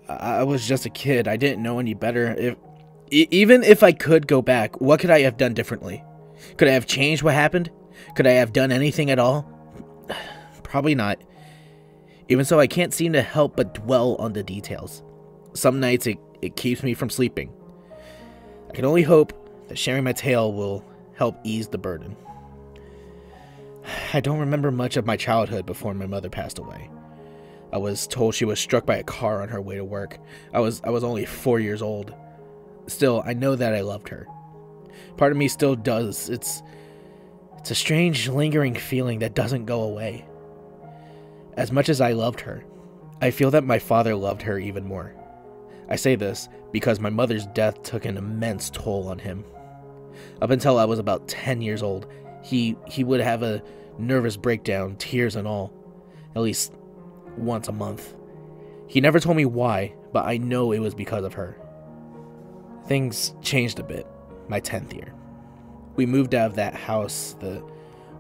I was just a kid. I didn't know any better. Even if I could go back, what could I have done differently? Could I have changed what happened? Could I have done anything at all? Probably not. Even so, I can't seem to help but dwell on the details. Some nights it keeps me from sleeping. I can only hope that sharing my tale will help ease the burden. I don't remember much of my childhood before my mother passed away. I was told she was struck by a car on her way to work. I was only 4 years old. Still, I know that I loved her. Part of me still does. It's a strange, lingering feeling that doesn't go away. As much as I loved her, I feel that my father loved her even more. I say this because my mother's death took an immense toll on him. Up until I was about 10 years old, he would have a nervous breakdown, tears and all, at least once a month. He never told me why, but I know it was because of her. Things changed a bit my 10th year. We moved out of that house, the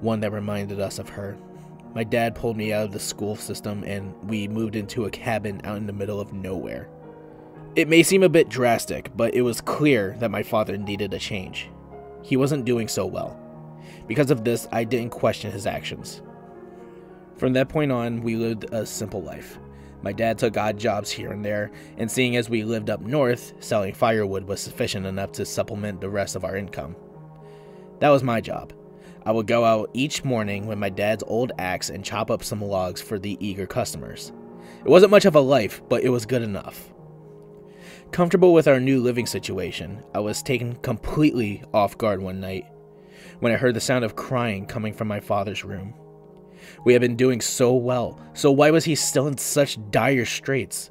one that reminded us of her. My dad pulled me out of the school system and we moved into a cabin out in the middle of nowhere. It may seem a bit drastic, but it was clear that my father needed a change. He wasn't doing so well. Because of this, I didn't question his actions. From that point on, we lived a simple life. My dad took odd jobs here and there, and seeing as we lived up north, selling firewood was sufficient enough to supplement the rest of our income. That was my job. I would go out each morning with my dad's old axe and chop up some logs for the eager customers. It wasn't much of a life, but it was good enough. Comfortable with our new living situation, I was taken completely off guard one night when I heard the sound of crying coming from my father's room. We had been doing so well, so why was he still in such dire straits?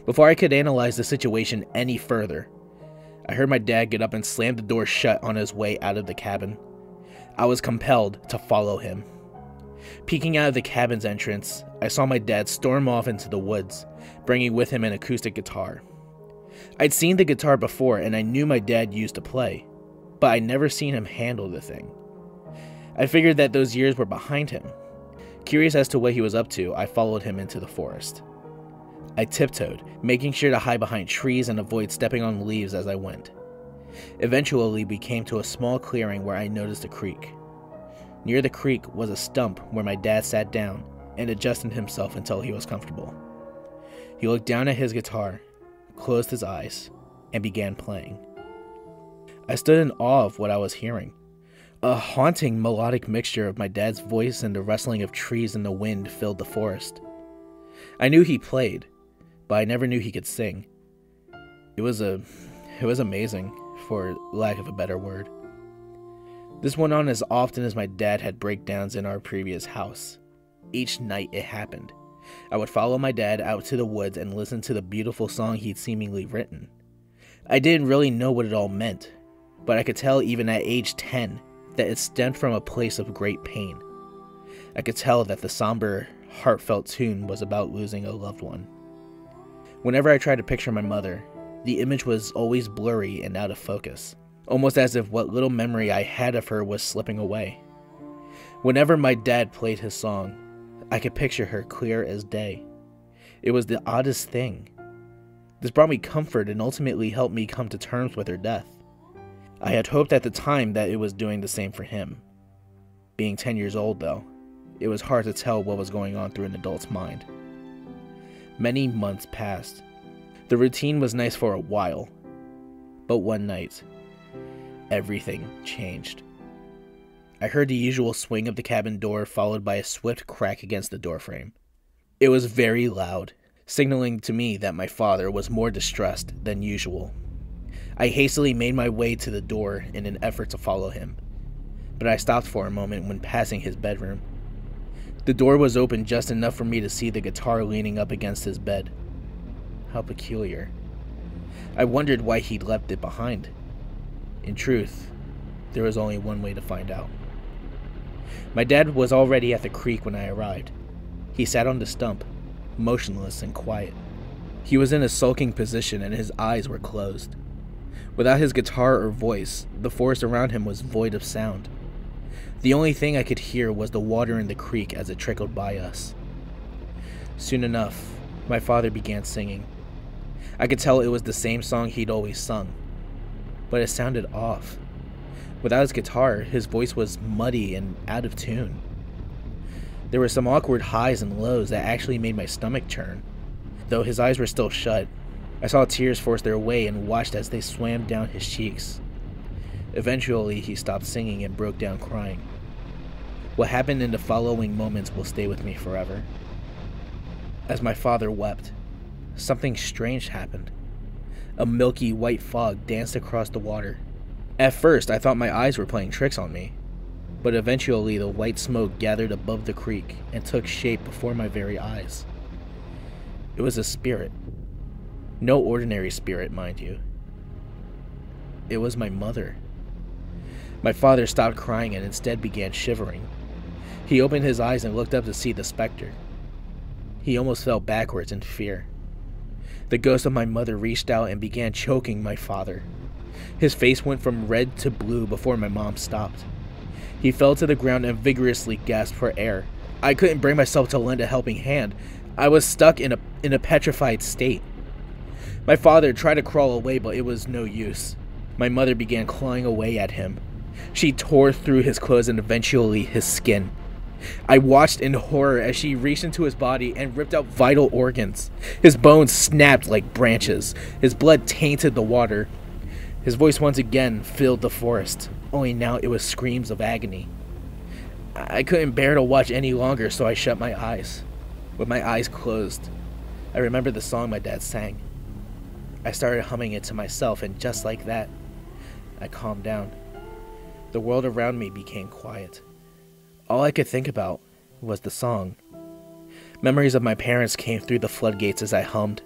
Before I could analyze the situation any further, I heard my dad get up and slam the door shut on his way out of the cabin. I was compelled to follow him. Peeking out of the cabin's entrance, I saw my dad storm off into the woods, bringing with him an acoustic guitar. I'd seen the guitar before and I knew my dad used to play, but I'd never seen him handle the thing. I figured that those years were behind him. Curious as to what he was up to, I followed him into the forest. I tiptoed, making sure to hide behind trees and avoid stepping on leaves as I went. Eventually, we came to a small clearing where I noticed a creek. Near the creek was a stump where my dad sat down and adjusted himself until he was comfortable. He looked down at his guitar, closed his eyes, and began playing. I stood in awe of what I was hearing. A haunting melodic mixture of my dad's voice and the rustling of trees in the wind filled the forest. I knew he played, but I never knew he could sing. It was amazing, for lack of a better word. This went on as often as my dad had breakdowns in our previous house. Each night it happened. I would follow my dad out to the woods and listen to the beautiful song he'd seemingly written. I didn't really know what it all meant, but I could tell even at age 10 that it stemmed from a place of great pain. I could tell that the somber, heartfelt tune was about losing a loved one. Whenever I tried to picture my mother, the image was always blurry and out of focus, almost as if what little memory I had of her was slipping away. Whenever my dad played his song, I could picture her clear as day. It was the oddest thing. This brought me comfort and ultimately helped me come to terms with her death. I had hoped at the time that it was doing the same for him. Being 10 years old, though, it was hard to tell what was going on through an adult's mind. Many months passed. The routine was nice for a while, but one night, everything changed. I heard the usual swing of the cabin door followed by a swift crack against the doorframe. It was very loud, signaling to me that my father was more distressed than usual. I hastily made my way to the door in an effort to follow him, but I stopped for a moment when passing his bedroom. The door was open just enough for me to see the guitar leaning up against his bed. How peculiar. I wondered why he'd left it behind. In truth, there was only one way to find out. My dad was already at the creek when I arrived. He sat on the stump, motionless and quiet. He was in a sulking position and his eyes were closed. Without his guitar or voice, the forest around him was void of sound. The only thing I could hear was the water in the creek as it trickled by us. Soon enough, my father began singing. I could tell it was the same song he'd always sung, but it sounded off. Without his guitar, his voice was muddy and out of tune. There were some awkward highs and lows that actually made my stomach churn. Though his eyes were still shut, I saw tears force their way and watched as they swam down his cheeks. Eventually, he stopped singing and broke down crying. What happened in the following moments will stay with me forever. As my father wept, something strange happened. A milky white fog danced across the water. At first, I thought my eyes were playing tricks on me, but eventually the white smoke gathered above the creek and took shape before my very eyes. It was a spirit. No ordinary spirit, mind you. It was my mother. My father stopped crying and instead began shivering. He opened his eyes and looked up to see the specter. He almost fell backwards in fear. The ghost of my mother reached out and began choking my father. His face went from red to blue before my mom stopped. He fell to the ground and vigorously gasped for air. I couldn't bring myself to lend a helping hand. I was stuck in a petrified state. My father tried to crawl away, but it was no use. My mother began clawing away at him. She tore through his clothes and eventually his skin. I watched in horror as she reached into his body and ripped out vital organs. His bones snapped like branches. His blood tainted the water. His voice once again filled the forest, only now it was screams of agony. I couldn't bear to watch any longer, so I shut my eyes. With my eyes closed, I remembered the song my dad sang. I started humming it to myself, and just like that, I calmed down. The world around me became quiet. All I could think about was the song. Memories of my parents came through the floodgates as I hummed.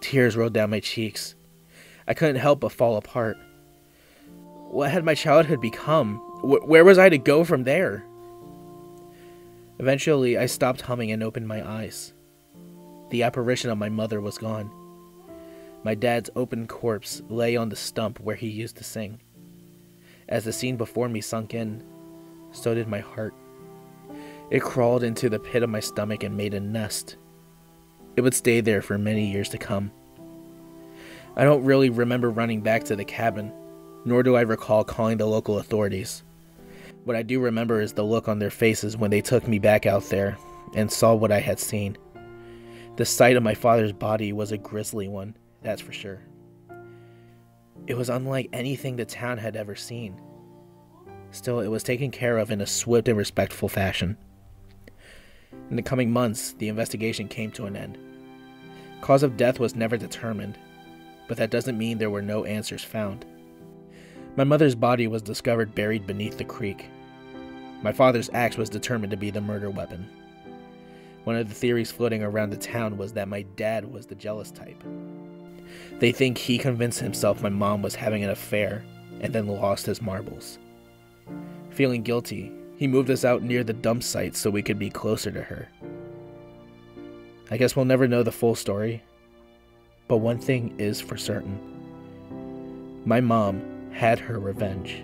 Tears rolled down my cheeks. I couldn't help but fall apart. What had my childhood become? Where was I to go from there? Eventually, I stopped humming and opened my eyes. The apparition of my mother was gone. My dad's open corpse lay on the stump where he used to sing. As the scene before me sunk in, so did my heart. It crawled into the pit of my stomach and made a nest. It would stay there for many years to come. I don't really remember running back to the cabin, nor do I recall calling the local authorities. What I do remember is the look on their faces when they took me back out there and saw what I had seen. The sight of my father's body was a grisly one, that's for sure. It was unlike anything the town had ever seen. Still, it was taken care of in a swift and respectful fashion. In the coming months, the investigation came to an end. Cause of death was never determined, but that doesn't mean there were no answers found. My mother's body was discovered buried beneath the creek. My father's axe was determined to be the murder weapon. One of the theories floating around the town was that my dad was the jealous type. They think he convinced himself my mom was having an affair and then lost his marbles. Feeling guilty, he moved us out near the dump site so we could be closer to her. I guess we'll never know the full story, but one thing is for certain. My mom had her revenge.